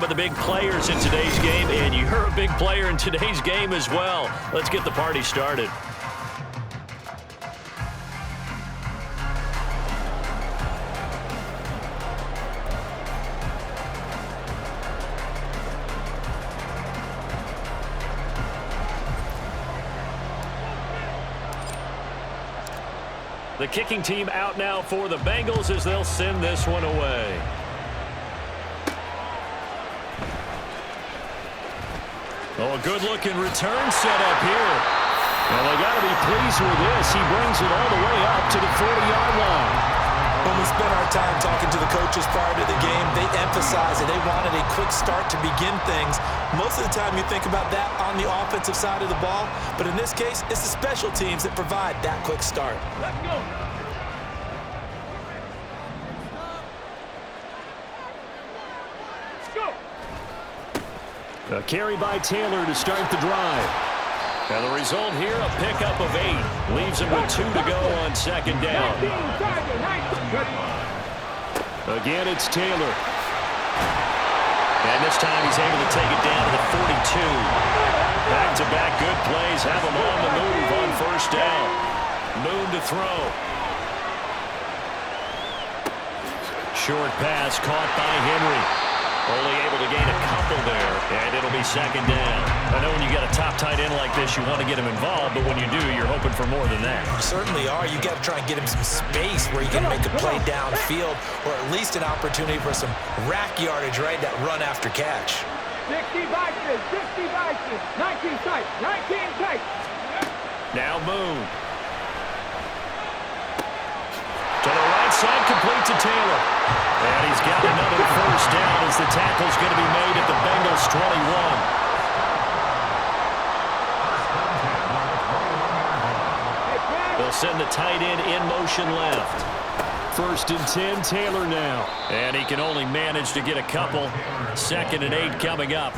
job of the big players in today's game, and you're a big player in today's game as well. Let's get the party started. The kicking team out now for the Bengals as they'll send this one away. Oh, a good-looking return set up here. Well, they got to be pleased with this. He brings it all the way up to the 40-yard line. When we spent our time talking to the coaches prior to the game, they emphasized that they wanted a quick start to begin things. Most of the time you think about that on the offensive side of the ball, but in this case, it's the special teams that provide that quick start. Let's go. A carry by Taylor to start the drive. And the result here, a pickup of 8. Leaves him with 2 to go on second down. Again, it's Taylor. And this time he's able to take it down to the 42. Back-to-back good plays have him on the move on first down. Moon to throw. Short pass caught by Henry. Only able to gain a couple there, and it'll be second down. I know when you got a top tight end like this, you want to get him involved, but when you do, you're hoping for more than that. You certainly are. You got to try and get him some space where you can make a play downfield, or at least an opportunity for some rack yardage, right? That run after catch. 60 boxes, 60 boxes, 19 tight, 19 tight. Now Moon. To the right side, complete to Taylor. And he's got another first down as the tackle's going to be made at the Bengals' 21. They'll send the tight end in motion left. 1st and 10, Taylor now. And he can only manage to get a couple. 2nd and 8 coming up.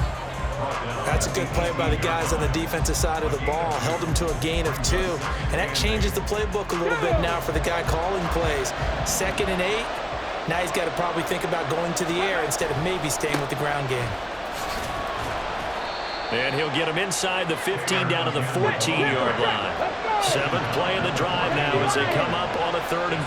That's a good play by the guys on the defensive side of the ball. Held them to a gain of 2. And that changes the playbook a little bit now for the guy calling plays. 2nd and 8. Now he's got to probably think about going to the air instead of maybe staying with the ground game. And he'll get him inside the 15 down to the 14-yard line. 7th play of the drive now as they come up on a 3rd and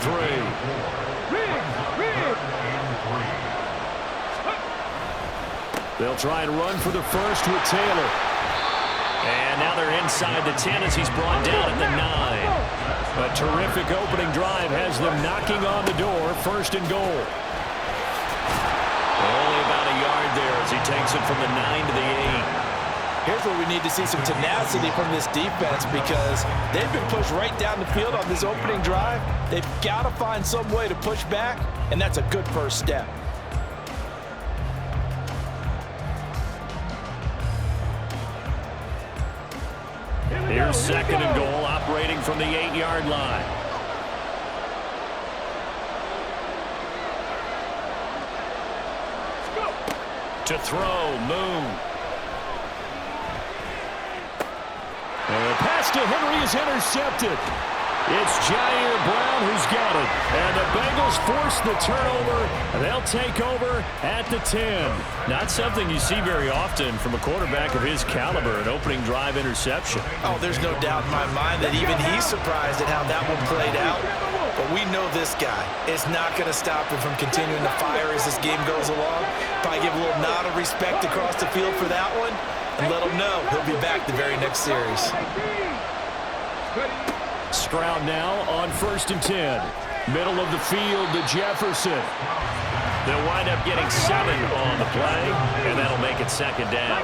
3. They'll try and run for the first with Taylor. And now they're inside the 10 as he's brought down at the 9. A terrific opening drive has them knocking on the door. 1st and goal. Only about a yard there as he takes it from the 9 to the 8. Here's where we need to see some tenacity from this defense because they've been pushed right down the field on this opening drive. They've got to find some way to push back, and that's a good first step. Here's 2nd and goal, operating from the 8-yard line. To throw, Moon. And the pass to Henry is intercepted. It's Jair Brown who's got it. And the Bengals force the turnover. They'll take over at the 10. Not something you see very often from a quarterback of his caliber, an opening drive interception. Oh, there's no doubt in my mind that even he's surprised at how that one played out. But we know this guy is not going to stop him from continuing to fire as this game goes along. Probably give a little nod of respect across the field for that one and let him know he'll be back the very next series. Stroud now on 1st and 10. Middle of the field to Jefferson. They'll wind up getting 7 on the play, and that'll make it 2nd down.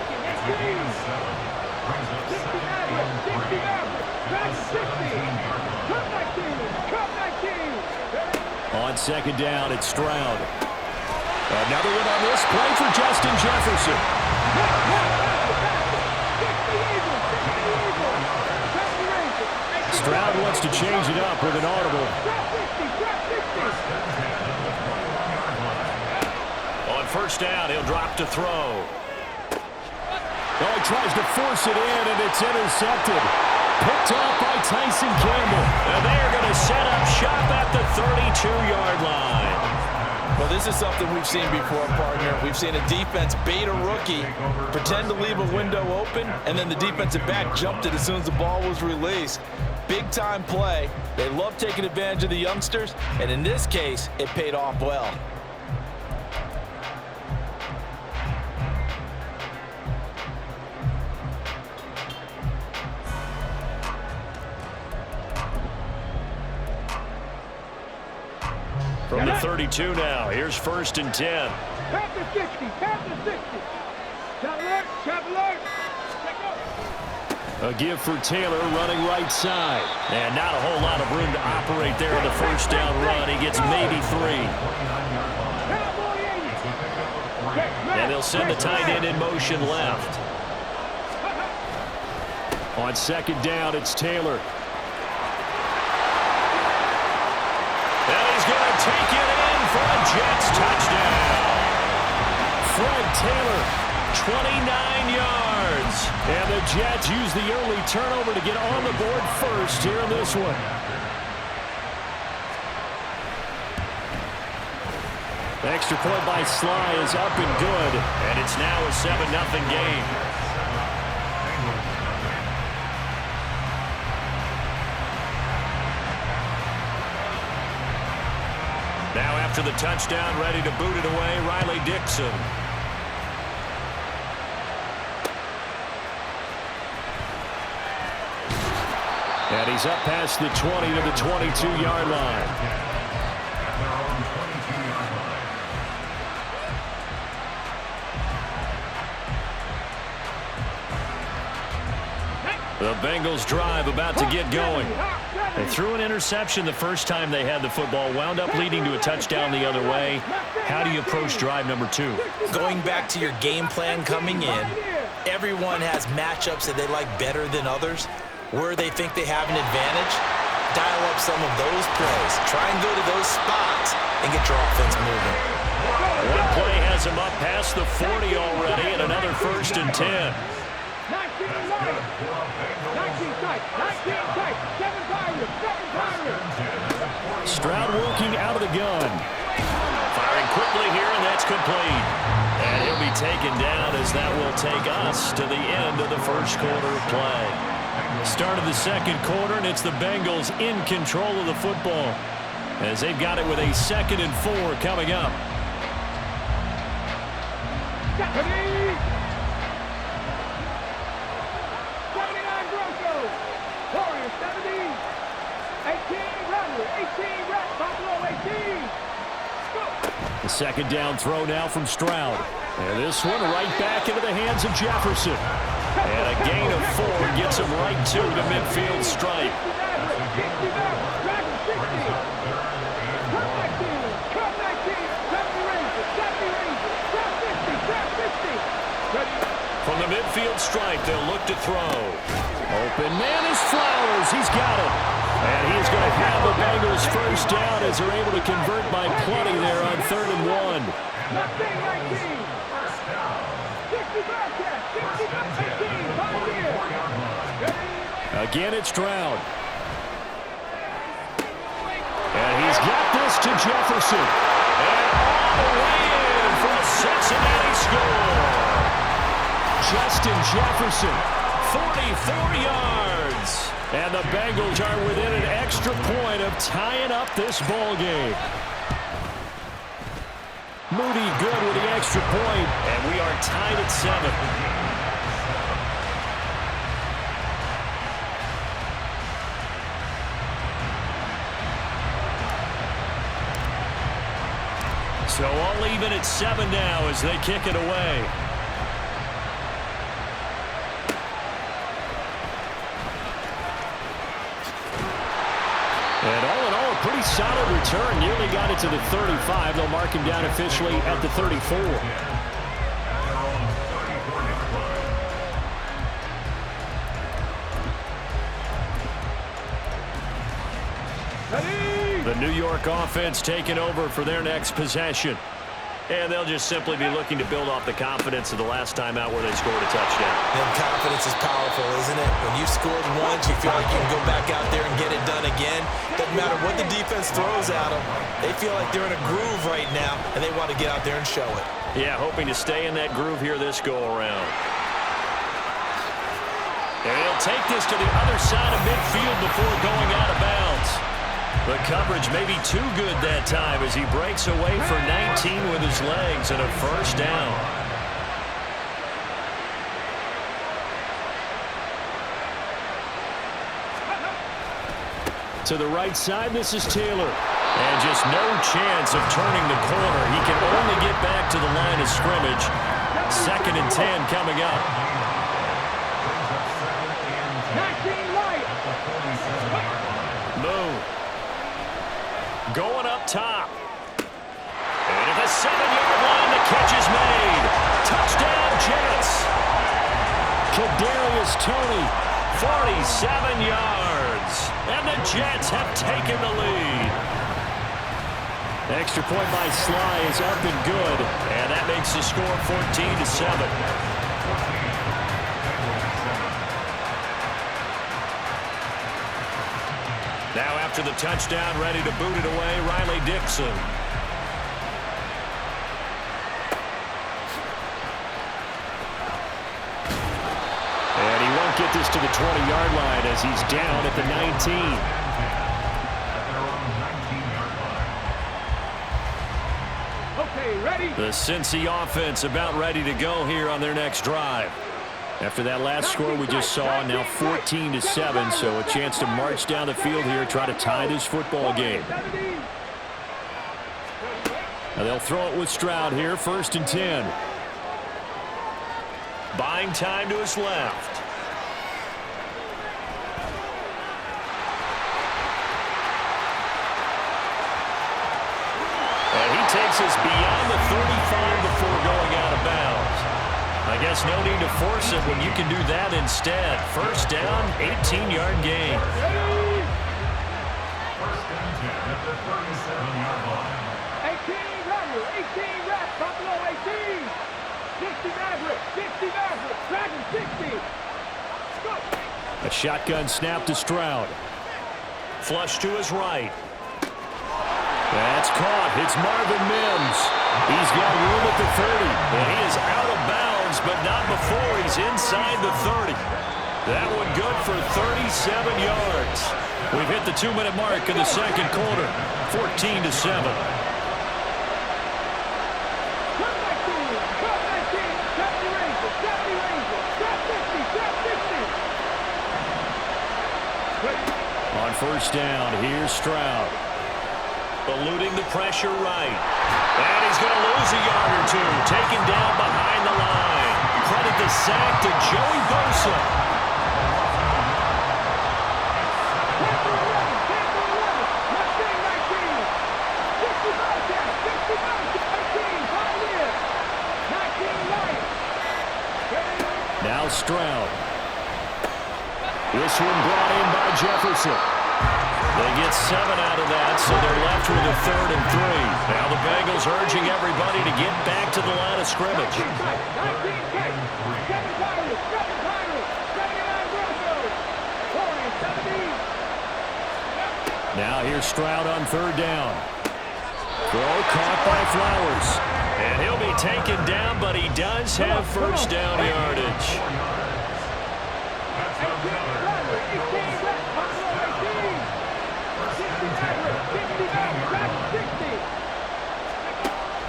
On 2nd down, it's Stroud. Another one on this play for Justin Jefferson. Stroud wants to change it up with an audible. On 1st down, he'll drop to throw. Oh, he tries to force it in, and it's intercepted. Picked off by Tyson Campbell. And they are going to set up shop at the 32-yard line. Well, this is something we've seen before, partner. We've seen a defense bait a rookie, pretend to leave a window open, and then the defensive back jumped it as soon as the ball was released. Big-time play. They love taking advantage of the youngsters, and in this case, it paid off well. From the 32 now, here's 1st and 10. Pass to 60, pass to 60. Trap alert. A give for Taylor running right side. And not a whole lot of room to operate there in the first down run. He gets maybe 3. And they'll send the tight end in motion left. On 2nd down, it's Taylor. And he's going to take it in for a Jets touchdown. Fred Taylor, 29 yards. And the Jets use the early turnover to get on the board first here in this one. The extra point by Sly is up and good. And it's now a 7-0 game. Now after the touchdown, ready to boot it away, Riley Dixon. And he's up past the 20 to the 22-yard line. The Bengals drive about to get going. They threw an interception the first time they had the football, wound up leading to a touchdown the other way. How do you approach drive number 2? Going back to your game plan coming in, everyone has matchups that they like better than others. Where they think they have an advantage, dial up some of those plays. Try and go to those spots and get your offense moving. One play has him up past the 40 already, and another 1st and 10. 19 tight, 7 Pirates. Stroud working out of the gun. Firing quickly here, and that's complete. And he'll be taken down as that will take us to the end of the first quarter of play. Start of the 2nd quarter, and it's the Bengals in control of the football as they've got it with a 2nd and 4 coming up. The 2nd down throw now from Stroud. And this one right back into the hands of Jefferson. And a gain of 4 gets him right to the midfield stripe. From the midfield stripe, they'll look to throw. Open man is Flowers. He's got it. And he's going to have the Bengals first down as they're able to convert by plenty there on 3rd and 1. Again, it's Stroud. And he's got this to Jefferson. And all the way in for a Cincinnati score. Justin Jefferson, 44 yards. And the Bengals are within an extra point of tying up this ball game. Moody good with the extra point, and we are tied at 7. So all even at 7 now as they kick it away. And all in all, a pretty solid return. Nearly got it to the 35. They'll mark him down officially at the 34. The New York offense taking over for their next possession. And they'll just simply be looking to build off the confidence of the last time out where they scored a touchdown. And confidence is powerful, isn't it? When you've scored once, you feel like you can go back out there and get it done again. Doesn't matter what the defense throws at them. They feel like they're in a groove right now, and they want to get out there and show it. Yeah, hoping to stay in that groove here this go-around. And he'll take this to the other side of midfield before going out of bounds. The coverage may be too good that time as he breaks away for 19 with his legs and a first down. To the right side, this is Taylor. And just no chance of turning the corner. He can only get back to the line of scrimmage. 2nd and 10 coming up. Moon. Going up top. And at the 7-yard line, the catch is made. Touchdown, Jets. Kadarius Toney, 47 yards. And the Jets have taken the lead. Extra point by Sly is up and good. And that makes the score 14-7. Now after the touchdown, ready to boot it away, Riley Dixon. And he won't get this to the 20-yard line as he's down at the 19. Okay, ready? The Cincy offense about ready to go here on their next drive. After that last score we just saw, now 14-7, so a chance to march down the field here, try to tie this football game. Now they'll throw it with Stroud here, 1st and 10. Buying time to his left. And he takes us beyond the 35 before going out of bounds. I guess no need to force it when you can do that instead. First down, 18-yard gain. 18 reps, Buffalo 18. 60 Maverick, 60 Maverick, Dragon 60. Go. A shotgun snap to Stroud. Flush to his right. That's caught. It's Marvin Mims. He's got room at the 30, and he is out of bounds, but not before he's inside the 30. That one good for 37 yards. We've hit the 2-minute mark in the second quarter, 14-7. On first down, here's Stroud. Eluding the pressure right. And he's going to lose a yard or two. Taken down behind the line. Credit the sack to Joey Bosa. Now Stroud. This one brought in by Jefferson. They get 7 out of that, so they're left with a 3rd and 3. Now the Bengals urging everybody to get back to the line of scrimmage. Now here's Stroud on 3rd down. Throw caught by Flowers. And he'll be taken down, but he does have first down yardage.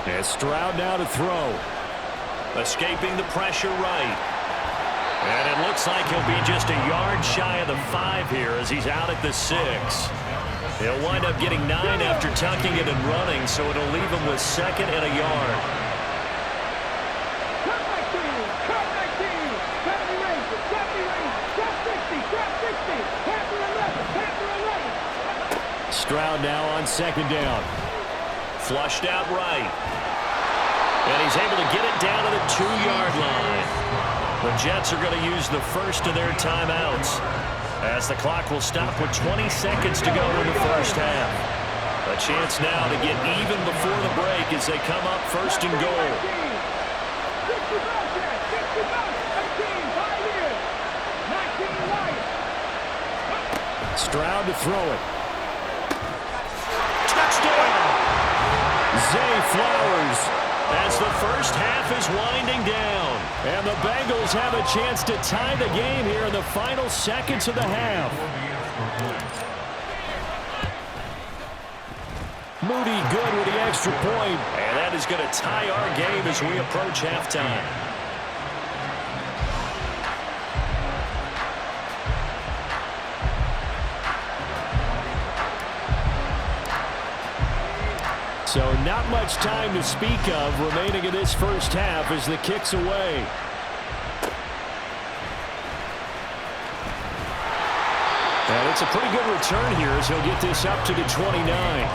And Stroud now to throw. Escaping the pressure right. And it looks like he'll be just a yard shy of the 5 here as he's out at the 6. He'll wind up getting 9 after tucking it and running, so it'll leave him with 2nd and a yard. Stroud now on 2nd down. Flushed out right. And he's able to get it down to the 2-yard line. The Jets are going to use the first of their timeouts as the clock will stop with 20 seconds to go in the first half. A chance now to get even before the break as they come up first and goal. Stroud to throw it. Touchdown! Zay Flowers as the first half is winding down. And the Bengals have a chance to tie the game here in the final seconds of the half. Moody good with the extra point. And that is going to tie our game as we approach halftime. So not much time to speak of remaining in this first half as the kick's away. And it's a pretty good return here as he'll get this up to the 29.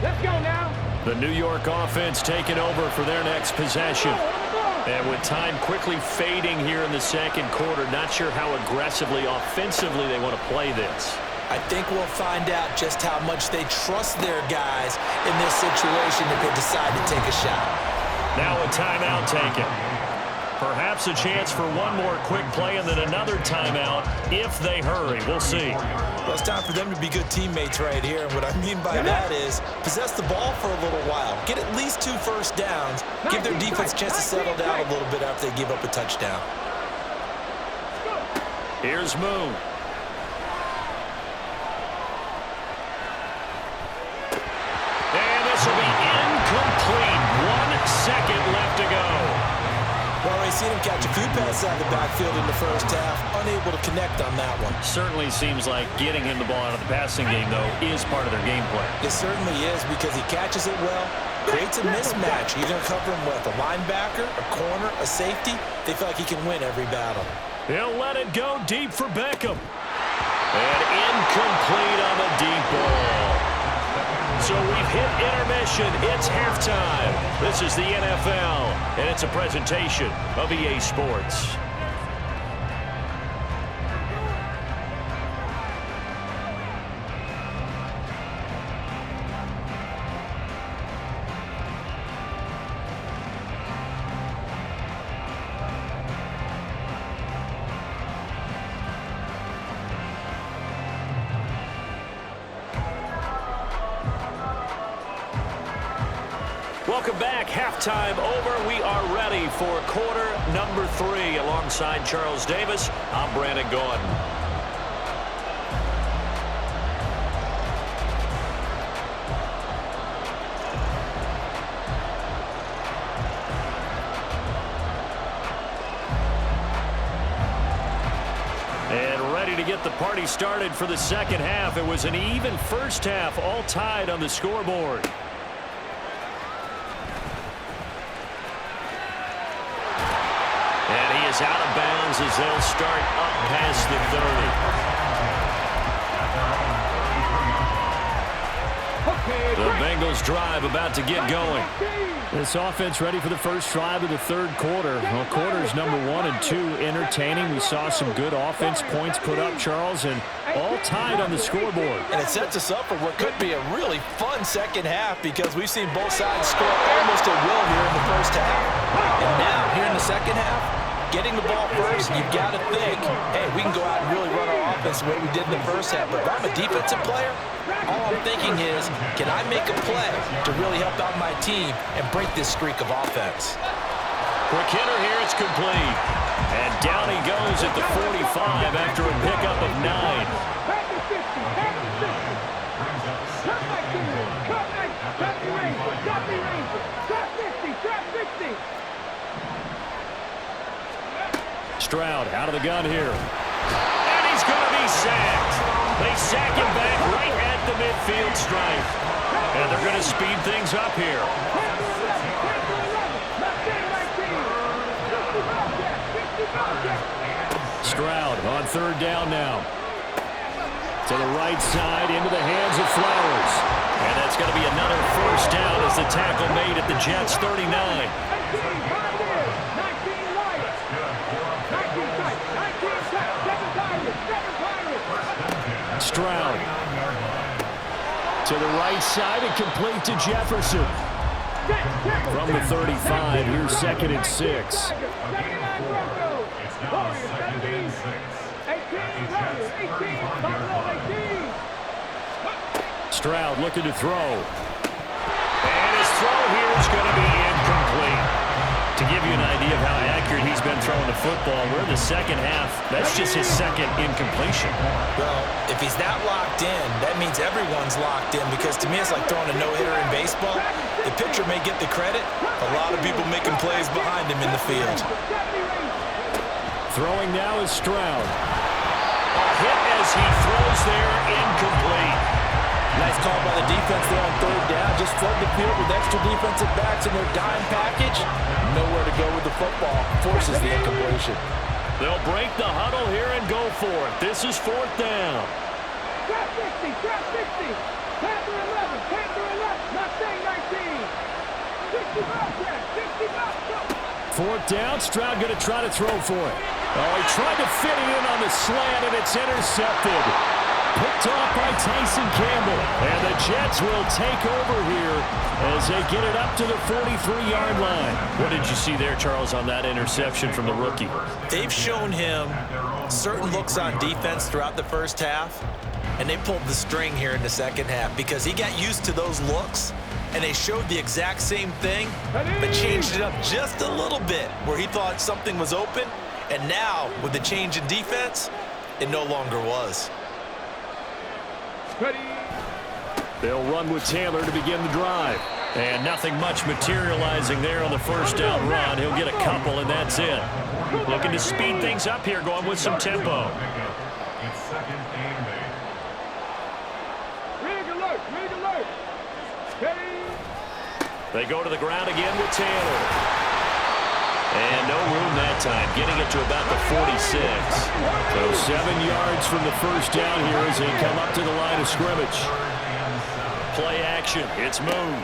Let's go now. The New York offense taking over for their next possession. And with time quickly fading here in the second quarter, not sure how aggressively, offensively they want to play this. I think we'll find out just how much they trust their guys in this situation if they decide to take a shot. Now a timeout taken. Perhaps a chance for one more quick play and then another timeout if they hurry. We'll see. Well, it's time for them to be good teammates right here. And what I mean by that is possess the ball for a little while. Get at least 2 first downs. Give their defense a chance to settle down a little bit after they give up a touchdown. Here's Moon. And this will be incomplete. 1 second left to go. Well, we've seen him catch a few passes out of the backfield in the first half, unable to connect on that one. Certainly seems like getting him the ball out of the passing game, though, is part of their game plan. It certainly is because he catches it well, creates a mismatch. You're going to cover him with a linebacker, a corner, a safety. They feel like he can win every battle. He'll let it go deep for Beckham. And incomplete on the deep ball. So we've hit intermission. It's halftime. This is the NFL, and it's a presentation of EA Sports. Welcome back. Halftime over. We are ready for quarter number 3. Alongside Charles Davis, I'm Brandon Gordon. And ready to get the party started for the second half. It was an even first half, all tied on the scoreboard. Is out of bounds as they'll start up past the 30. The Bengals drive about to get going. This offense ready for the first drive of the third quarter. Well, quarters number 1 and 2 entertaining. We saw some good offense points put up, Charles, and all tied on the scoreboard. And it sets us up for what could be a really fun second half because we've seen both sides score almost at will here in the first half. And now, here in the second half, getting the ball first, you've got to think, hey, we can go out and really run our offense the way we did in the first half. But if I'm a defensive player, all I'm thinking is, can I make a play to really help out my team and break this streak of offense? Quick hitter here, it's complete. And down he goes at the 45 after a pickup of 9. Stroud out of the gun here. And he's going to be sacked. They sack him back right at the midfield stripe. And they're going to speed things up here. Stroud on third down now. To the right side, into the hands of Flowers. And that's going to be another first down as the tackle made at the Jets' 39. Stroud. To the right side and complete to Jefferson. From the 35, here's 2nd and 6. Stroud looking to throw. And his throw here is going to be incomplete. To give you an idea of how accurate he's been throwing the football, we're in the second half. That's just his 2nd incompletion. Well, if he's that locked in, that means everyone's locked in, because to me it's like throwing a no-hitter in baseball. The pitcher may get the credit. A lot of people making plays behind him in the field. Throwing now is Stroud. A hit as he throws there, incomplete. Nice call by the defense there on 3rd down. Just flood the field with extra defensive backs in their dime package. Nowhere to go with the football. Forces the incompletion. They'll break the huddle here and go for it. This is 4th down. Trap 60, trap 60. Panther 11, Panther 11, Mustang 19. 65 trap, 65 trap. 4th down, Stroud going to try to throw for it. Oh, he tried to fit it in on the slant, and it's intercepted. Picked off by Tyson Campbell. And the Jets will take over here as they get it up to the 43-yard line. What did you see there, Charles, on that interception from the rookie? They've shown him certain looks on defense throughout the first half, and they pulled the string here in the second half because he got used to those looks, and they showed the exact same thing, but changed it up just a little bit where he thought something was open, and now, with the change in defense, it no longer was. They'll run with Taylor to begin the drive. And nothing much materializing there on the first down run. He'll get a couple, and that's it. Looking to speed things up here, going with some tempo. They go to the ground again with Taylor. And no room that time, getting it to about the 46. So 7 yards from the first down here as they come up to the line of scrimmage. Play action, it's Moon.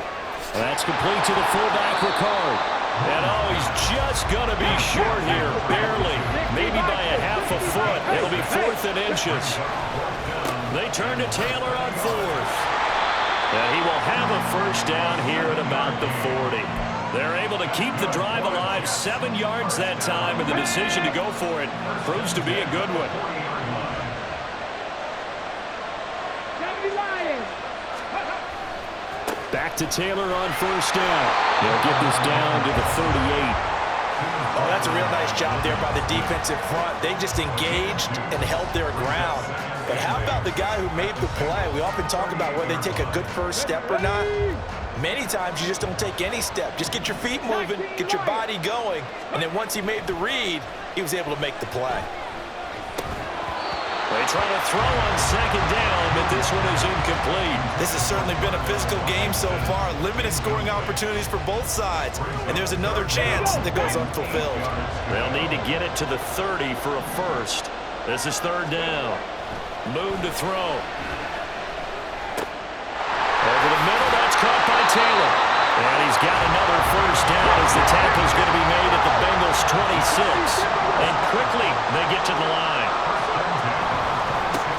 That's complete to the fullback, Ricard. And oh, he's just going to be short here, barely, maybe by a half a foot. It'll be 4th and inches. They turn to Taylor on 4th. And he will have a first down here at about the 40. They're able to keep the drive alive, 7 yards that time, and the decision to go for it proves to be a good one. Back to Taylor on first down. They'll get this down to the 38. Oh, that's a real nice job there by the defensive front. They just engaged and held their ground. But how about the guy who made the play? We often talk about whether they take a good first step or not. Many times you just don't take any step. Just get your feet moving, get your body going, and then once he made the read, he was able to make the play. They try to throw on second down, but this one is incomplete. This has certainly been a physical game so far. Limited scoring opportunities for both sides, and there's another chance that goes unfulfilled. They'll need to get it to the 30 for a first. This is 3rd down. Moon to throw. Over the middle, that's caught by Taylor. And he's got another first down as the tackle's going to be made at the Bengals' 26. And quickly, they get to the line.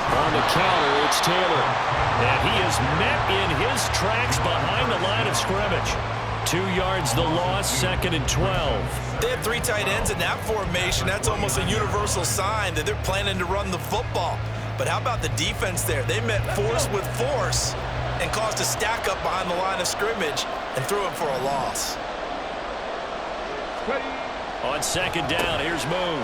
On the counter, it's Taylor. And he is met in his tracks behind the line of scrimmage. 2 yards the loss, 2nd and 12. They had 3 tight ends in that formation. That's almost a universal sign that they're planning to run the football. But how about the defense there? They met force with force and caused a stack up behind the line of scrimmage and threw him for a loss. On second down, here's Moon.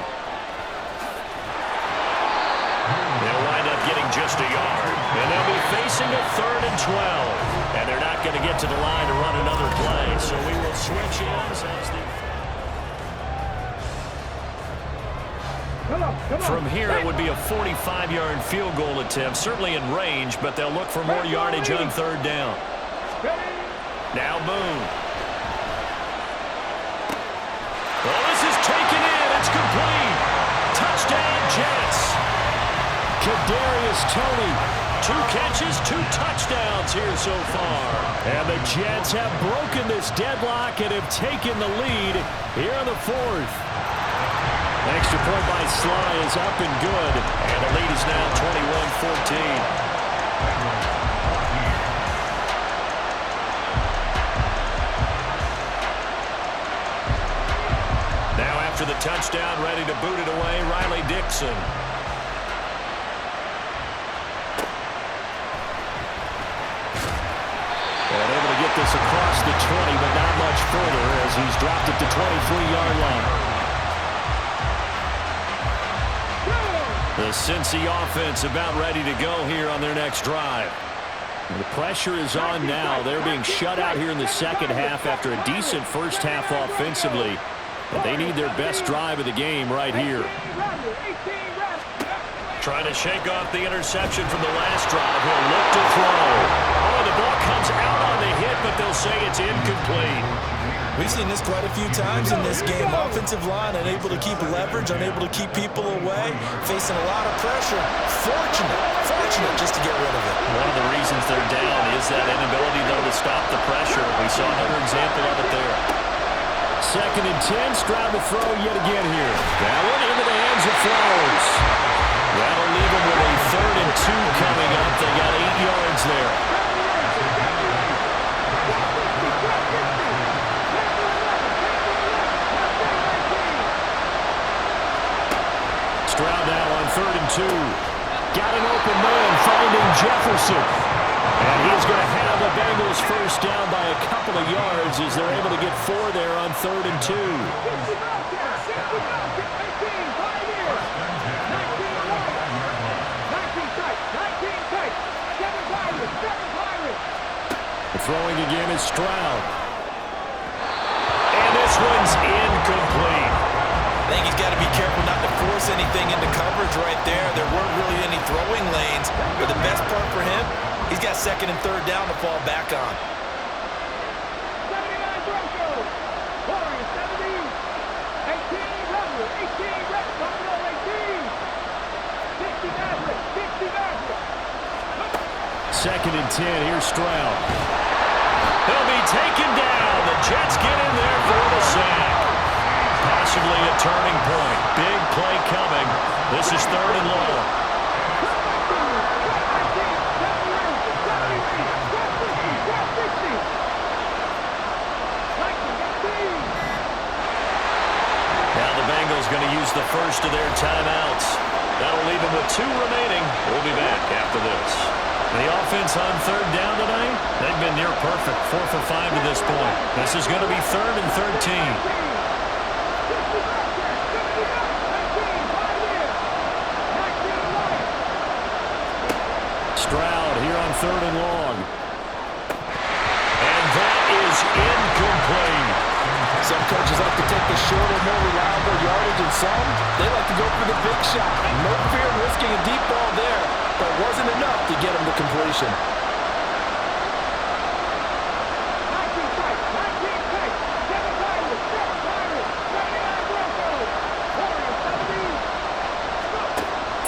They'll wind up getting just a yard. And they'll be facing a 3rd and 12. And they're not going to get to the line to run another play. So we will switch ends as the... From here, it would be a 45-yard field goal attempt, certainly in range, but they'll look for more yardage on 3rd down. Now Moon. Well, this is taken in. It's complete. Touchdown, Jets. Kadarius Toney, 2 catches, 2 touchdowns here so far. And the Jets have broken this deadlock and have taken the lead here in the 4th. Extra point by Sly is up and good. And the lead is now 21-14. Now after the touchdown, ready to boot it away, Riley Dixon. And able to get this across the 20, but not much further as he's dropped it to 23-yard line. The Cincy offense about ready to go here on their next drive. And the pressure is on now. They're being shut out here in the second half after a decent first half offensively. But they need their best drive of the game right here. Trying to shake off the interception from the last drive. He'll look to throw. Oh, the ball comes out on the hit, but they'll say it's incomplete. We've seen this quite a few times in this game. Offensive line unable to keep leverage, unable to keep people away, facing a lot of pressure. Fortunate just to get rid of it. One of the reasons they're down is that inability, though, to stop the pressure. We saw another example of it there. 2nd and 10, Stroud to throw yet again here. That one into the hands of Flowers. That'll leave them with a 3rd and 2 coming up. They got 8 yards there. Stroud now on 3rd and 2. Got an open man finding Jefferson. And he's going to have the Bengals first down by a couple of yards as they're able to get 4 there on 3rd and 2. The throwing again is Stroud. And this one's incomplete. I think he's got to be careful not to force anything into coverage right there. There weren't really any throwing lanes. But the best part for him, he's got 2nd and 3rd down to fall back on. 79 Broncos. Warriors 70. 18 Rebels. 18 Red Buffalo 18. 60 Mavericks. 60 Mavericks. 2nd and 10. Here's Stroud. He'll be taken down. The Jets get in there for the sack. Possibly a turning point. Big play coming. This is 3rd and long. Now the Bengals going to use the first of their timeouts. That'll leave them with 2 remaining. We'll be back after this. The offense on 3rd down tonight, they've been near perfect. 4 for 5 to this point. This is going to be 3rd and 13. Stroud here on 3rd and long. And that is incomplete. Some coaches like to take the shorter, more reliable yardage, and some, they like to go for the big shot. No fear of risking a deep ball there, but it wasn't enough to get him to completion.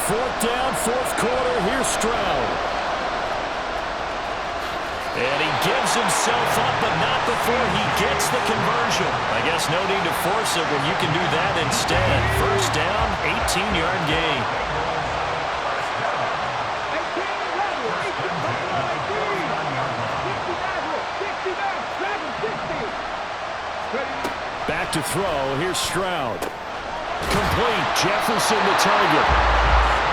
Fourth down, 4th quarter. Here's Stroud. And he gives himself up, but not before he gets the conversion. I guess no need to force it when you can do that instead. First down, 18-yard gain. Back to throw. Here's Stroud. Complete. Jefferson the target.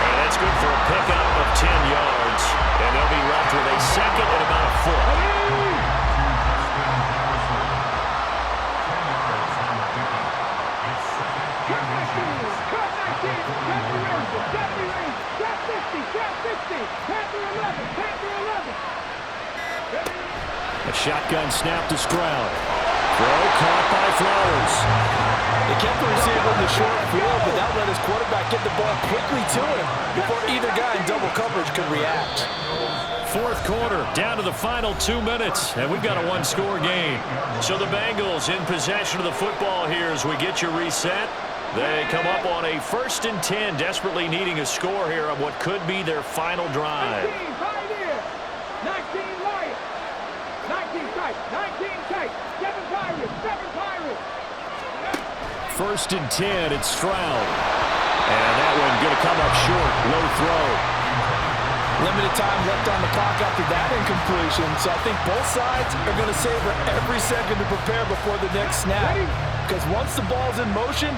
And that's good for a pickup of 10 yards. And they'll be left with a 2nd and about a foot. A shotgun snap to Stroud. Throw caught by Flowers. They kept the receiver in the short field, but that let his quarterback get the ball quickly to him before either guy in double coverage could react. 4th quarter, down to the final 2 minutes, and we've got a 1-score game. So the Bengals in possession of the football here as we get you reset. They come up on a 1st and 10, desperately needing a score here on what could be their final drive. 19 Lions. 19 Kites. 19 Kites. 7 Pirates. 7 Pirates. first and 10. It's Stroud. And that one going to come up short. Low throw. Limited time left on the clock after that incompletion. So I think both sides are going to savor every second to prepare before the next snap. Because once the ball's in motion,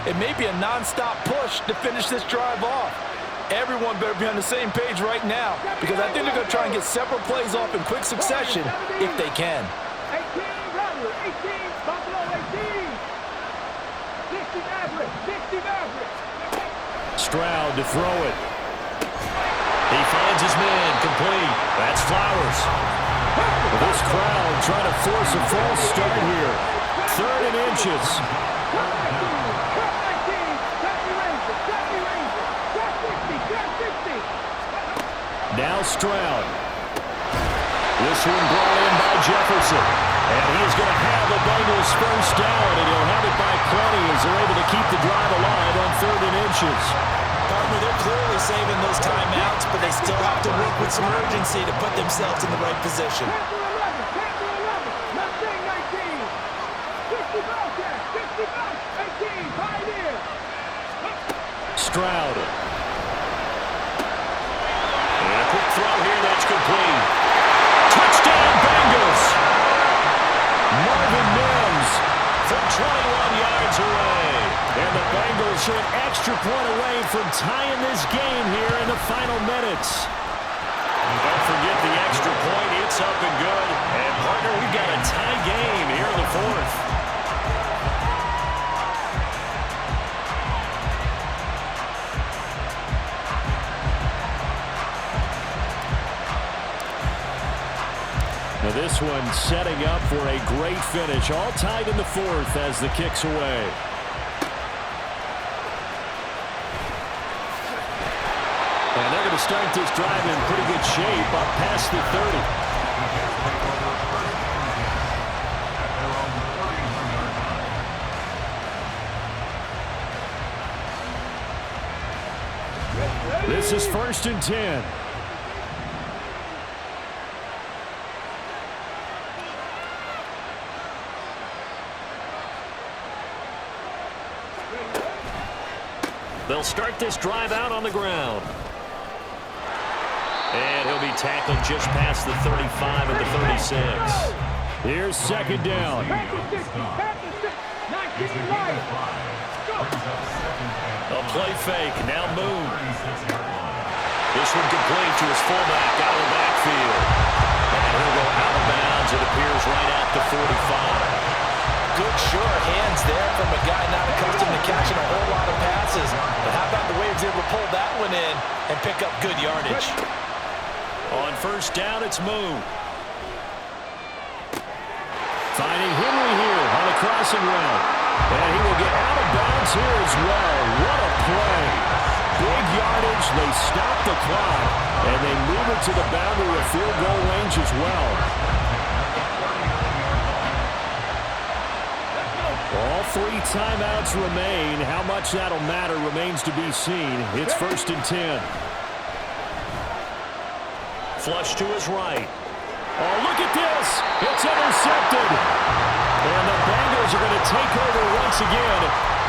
it may be a non-stop push to finish this drive off. Everyone better be on the same page right now, because I think they're going to try and get several plays off in quick succession if they can. 18, Rebel, 18, Buffalo 18. 60 Maverick, 60 Maverick. Stroud to throw it. He finds his man, complete. That's Flowers. Well, this crowd trying to force a false start here. 3rd and inches. Now Stroud. This one brought in by Jefferson. And he is going to have the Bengals first down, and he'll have it by plenty as they're able to keep the drive alive on 3rd and inches. Partner, they're clearly saving those timeouts, but they still have to work with some urgency to put themselves in the right position. Stroud. And a quick throw here that's complete. Touchdown Bengals. Marvin Mims from 21 yards away. And the Bengals are an extra point away from tying this game here in the final minutes. Don't forget the extra point. It's up and good. And, partner, we've got a tie game here in the 4th. Now this one setting up for a great finish. All tied in the 4th as the kick's away. And they're going to start this drive in pretty good shape up past the 30. This is 1st and 10. They'll start this drive out on the ground. And he'll be tackled just past the 35 and the 36. Here's 2nd down. A play fake. Now Moon. This one complete to his fullback out of the backfield. And he'll go out of bounds, it appears, right at the 45. Good sure hands there from a guy not accustomed to catching a whole lot of passes. But how about the way he was able to pull that one in and pick up good yardage? On 1st down, it's Moon. Finding Henry here on the crossing route. And he will get out of bounds here as well. What a play. Big yardage. They stop the clock. And they move it to the boundary of field goal range as well. All 3 timeouts remain. How much that'll matter remains to be seen. It's 1st and 10. Flush to his right. Oh, look at this. It's intercepted. And the Bengals are going to take over once again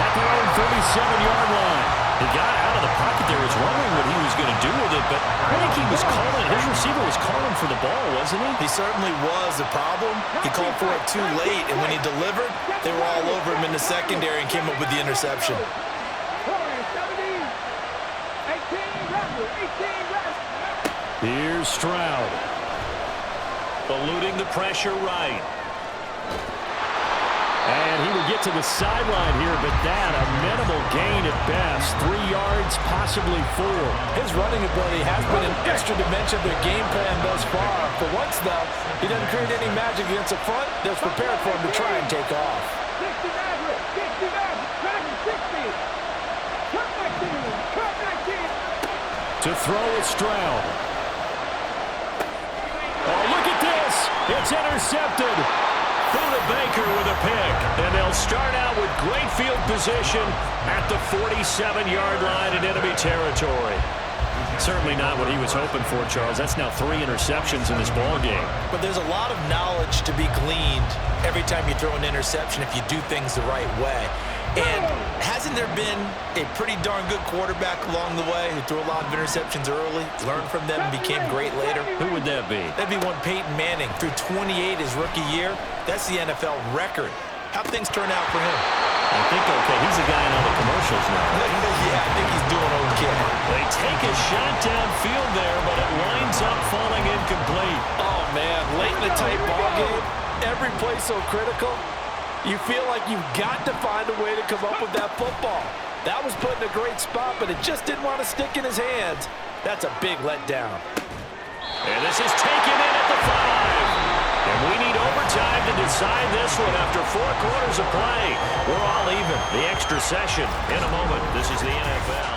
at their own 37-yard line. He got out of the pocket there. Was wondering what he was going to do with it, but I think he was calling. His receiver was calling for the ball, wasn't he? He certainly was. The problem, he called for it too late, and when he delivered, they were all over him in the secondary and came up with the interception. Here's Stroud. Eluding the pressure right. And he will get to the sideline here, but that a minimal gain at best. 3 yards, possibly 4. His running ability has been an extra dimension of their game plan thus far. For once, though, he doesn't create any magic against the front that's prepared for him to try and take off. 60 Maverick, 60 Maverick, 60. Cut 19, cut 19. To throw is Stroud. Oh, look at this. It's intercepted. Buda Baker with a pick. And they'll start out with great field position at the 47-yard line in enemy territory. Certainly not what he was hoping for, Charles. That's now 3 interceptions in this ball game. But there's a lot of knowledge to be gleaned every time you throw an interception if you do things the right way. And hasn't there been a pretty darn good quarterback along the way who threw a lot of interceptions early, learned from them, and became great later? Who would that be? That'd be one Peyton Manning. Threw 28 his rookie year. That's the NFL record. How'd things turn out for him? I think okay. He's a guy in all the commercials now. Yeah, I think he's doing okay. They take a shot downfield there, but it winds up falling incomplete. Oh, man, late in the tight ball game, every play so critical. You feel like you've got to find a way to come up with that football. That was put in a great spot, but it just didn't want to stick in his hands. That's a big letdown. And this is taken in at the 5. And we need overtime to decide this one after 4 quarters of play. We're all even. The extra session in a moment. This is the NFL.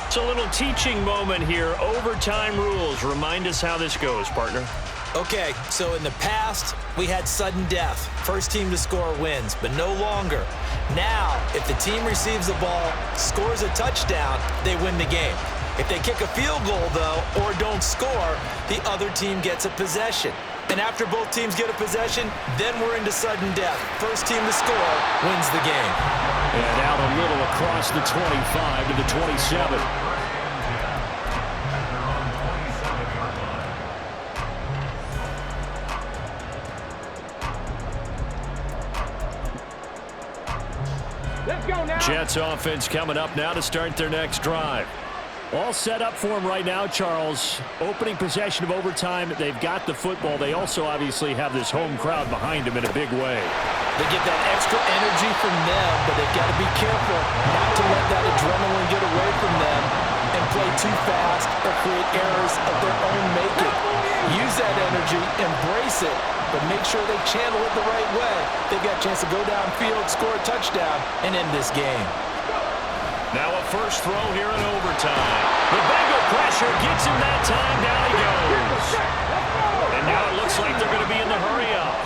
It's a little teaching moment here. Overtime rules. Remind us how this goes, partner. Okay, so in the past, we had sudden death. First team to score wins, but no longer. Now, if the team receives the ball, scores a touchdown, they win the game. If they kick a field goal, though, or don't score, the other team gets a possession. And after both teams get a possession, then we're into sudden death. First team to score wins the game. And out a little across the 25 to the 27. Let's go now. Jets offense coming up now to start their next drive. All set up for them right now, Charles. Opening possession of overtime. They've got the football. They also obviously have this home crowd behind them in a big way. They get that extra energy from them, but they've got to be careful not to let that adrenaline get away from them and play too fast or create errors of their own making. Use that energy, embrace it, but make sure they channel it the right way. They've got a chance to go downfield, score a touchdown, and end this game. Now a first throw here in overtime. The Bengal pressure gets him that time. Down he goes. And now it looks like they're going to be in the hurry-up.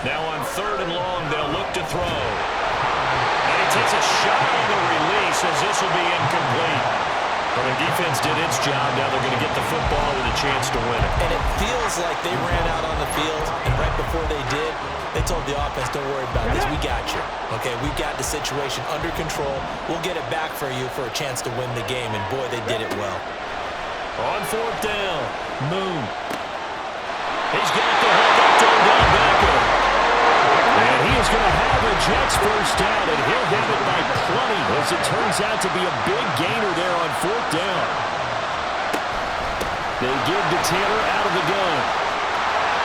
Now on 3rd and long, they'll look to throw. And he takes a shot on the release as this will be incomplete. But the defense did its job. Now they're going to get the football with a chance to win it. And it feels like they ran out on the field, and right before they did, they told the offense, don't worry about this. We got you. Okay, we've got the situation under control. We'll get it back for you for a chance to win the game. And, boy, they did it well. On 4th down, Moon. He's got the hook up to Odell Beckham. And he is going to have a Jets first down, and he'll have it by plenty as it turns out to be a big gainer there on 4th down. They give to Taylor out of the gun.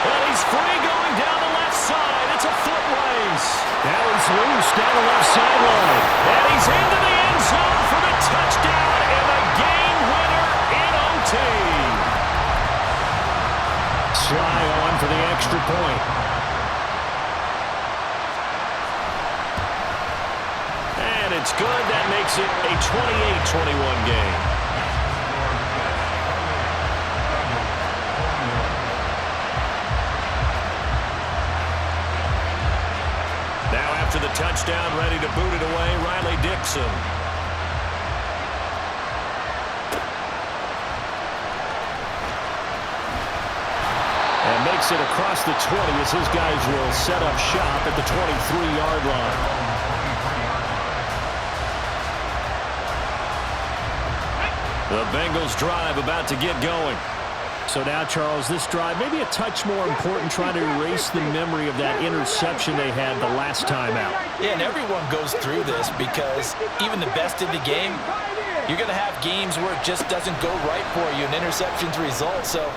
And he's free going down the left side. It's a foot race. Now he's loose down the left sideline. And he's into the end zone for the touchdown and the game winner in OT. Sly on for the extra point. And it's good. That makes it a 28-21 game. After the touchdown, ready to boot it away, Riley Dixon. And makes it across the 20 as his guys will set up shop at the 23-yard line. The Bengals drive about to get going. So now, Charles, this drive maybe a touch more important, trying to erase the memory of that interception they had the last time out. Yeah, and everyone goes through this because even the best in the game, you're going to have games where it just doesn't go right for you, and interceptions result. So,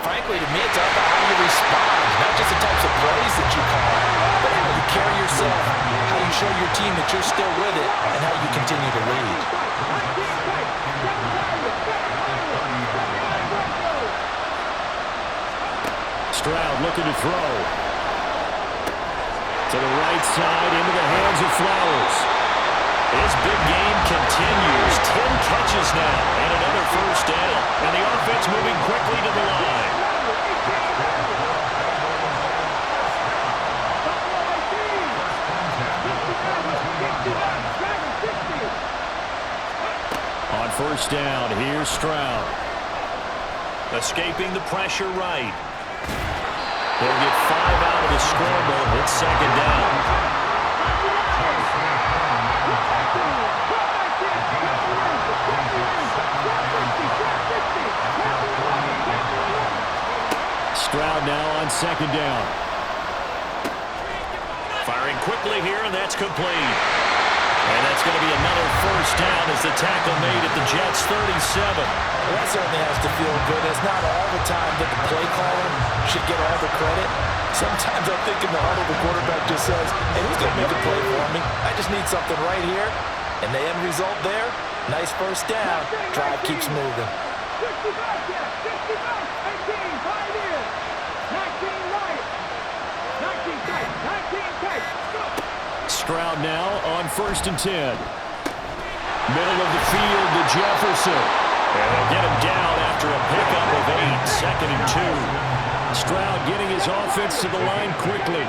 frankly, to me, it's all about how you respond, not just the types of plays that you call, but how you carry yourself, how you show your team that you're still with it, and how you continue to lead. Stroud looking to throw. To the right side, into the hands of Flowers. His big game continues. 10 catches now, and another first down. And the offense moving quickly to the line. On first down, here's Stroud. Escaping the pressure right. They'll get 5 out of the scramble. It's second down. Stroud now on second down. Firing quickly here, and that's complete. And that's going to be another first down as the tackle made at the Jets' 37. Well, that certainly has to feel good. It's not all the time that the play caller should get all the credit. Sometimes I think in the huddle the quarterback just says, hey, who's going to make a play for me? I just need something right here. And the end result there, nice first down. Drive keeps moving. 19 tight. Stroud now on 1st and 10. Middle of the field to Jefferson. And they'll get him down after a pickup of 8. 2nd and 2. Stroud getting his offense to the line quickly.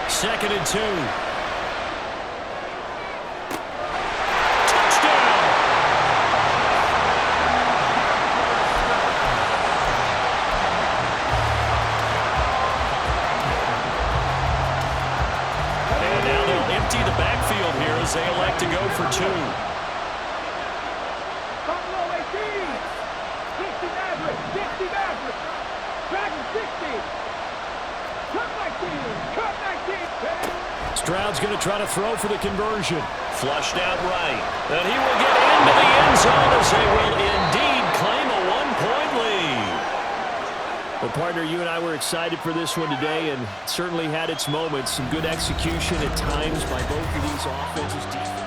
2nd and 2. The backfield here as they elect to go for 2. Buffalo 18. 60 Maverick. Dragon 60. Cut 19. Stroud's going to try to throw for the conversion. Flushed out right. And he will get into the end zone as they will indeed claim a 1-point lead. Well, partner, you and I were excited for this one today, and certainly had its moments. Some good execution at times by both of these offenses.